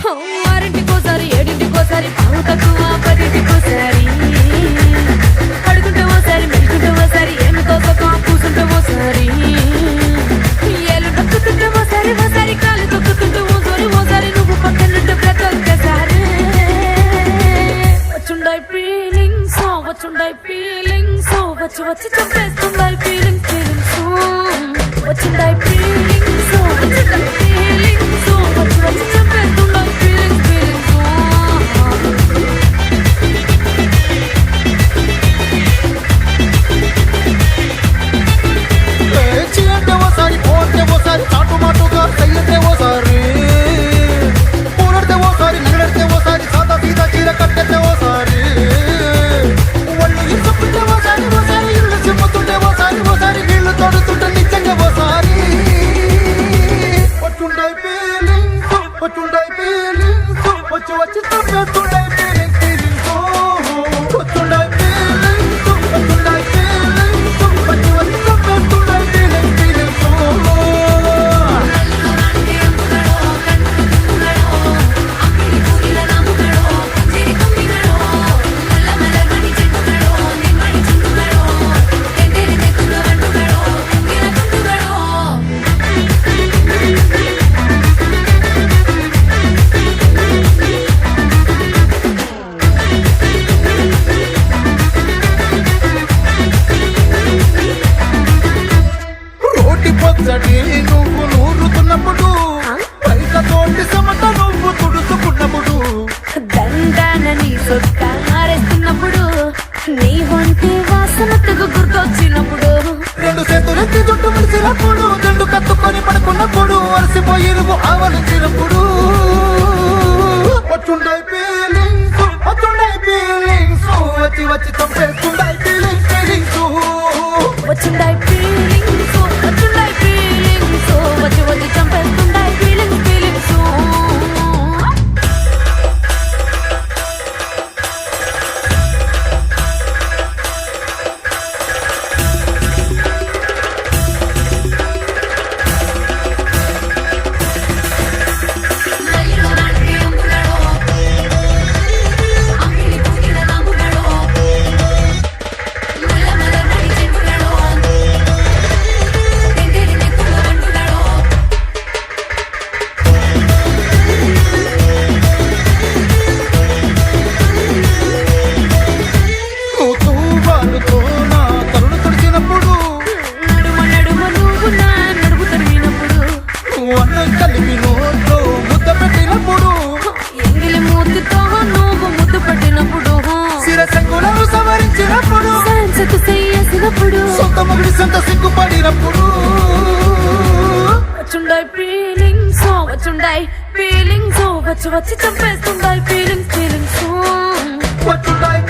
ఆరింటికోసారి ఏడింటికోసారి పావు తక్కువ పదింటికోసారి పడుకుంటే ఓసారి మెలుకుంటే ఓసారి ఏమి తోసక కూసుంటే ఓసారి ఏళ్ళు తొక్కుతుంటే ఓసారి కాలు తొక్కుతుంటే ఓసారి నువ్వు పక్కనుంటే ప్రతి ఒక్కసారి వచ్చుండాయి ఫీలింగ్స్ వచ్చి చంపేస్తుండాయి ఫీలింగ్స్ వచ్చిండాయి ఫీలింగ్స్ వచ్చి చంపేస్తుండాయి ఫీలింగ్స్ చీయంటే ఓసారి పోతే ఓసారి చాటు మాటుగా చెయ్యంటే ఓసారి పూలడితే ఓసారి నగలడితే ఓసారి సాదా సీదా చీర కట్టెతే ఓసారి ఒళ్ళు ఇసుకుంటే ఓసారి ఇల్లు చిమ్ముతుంటే ఓసారి నీళ్లు తోడుతుంటే నిజంగా ఓసారి వచ్చుండాయి ఫీలింగ్స్ వచ్చి తప్పేస్తుండాయి ఫీలింగ్స్ వచ్చుండాయి ఫీలింగ్స్ వచ్చి తప్పేస్తుండాయి ఫీలింగ్స్ రోటి పచ్చడి నువ్వు నూరుతున్నప్పుడు పైక తోటి సమట నువ్వు తుడుచుకున్నప్పుడు దండానని సొక్కారేస్తున్నప్పుడు నీ వంటి వాసన తెగు గుర్తొచ్చినప్పుడు రెండు చేతులెత్తి జుట్టు ముడిసినప్పుడు జండు కత్తుకొని పడుకున్నప్పుడు అలసిపోయి నువ్వు ఆవలించినప్పుడు వచ్చుండాయి ఫీలింగ్స్ వచ్చి చంపేస్తుండాయి ఫీలింగ్స్ వచ్చిండాయి ఫీలింగ్స్ వచ్చి చంపేస్తుండాయి ఫీలింగ్స్ నువ్వు తూవాలుతో నా తరుణ తుడిచినప్పుడు నడుమ నువ్వు నా నడుము తరిగినప్పుడు నువ్వు అన్నం కలిపి నోట్లో ముద్ద పెట్టినప్పుడు ఎంగిలి మూతితో నువ్వు ముద్దు పట్టినప్పుడు శిరసంగులను సవరించినప్పుడు సైన్స్కు చేసినప్పుడు సొంత మొగుడి సొంత సిగ్గుపడినప్పుడు వచ్చుండాయి ఫీలింగ్స్ వచ్చి చంపేస్తుండాయి ఫీలింగ్స్ వచ్చుండాయి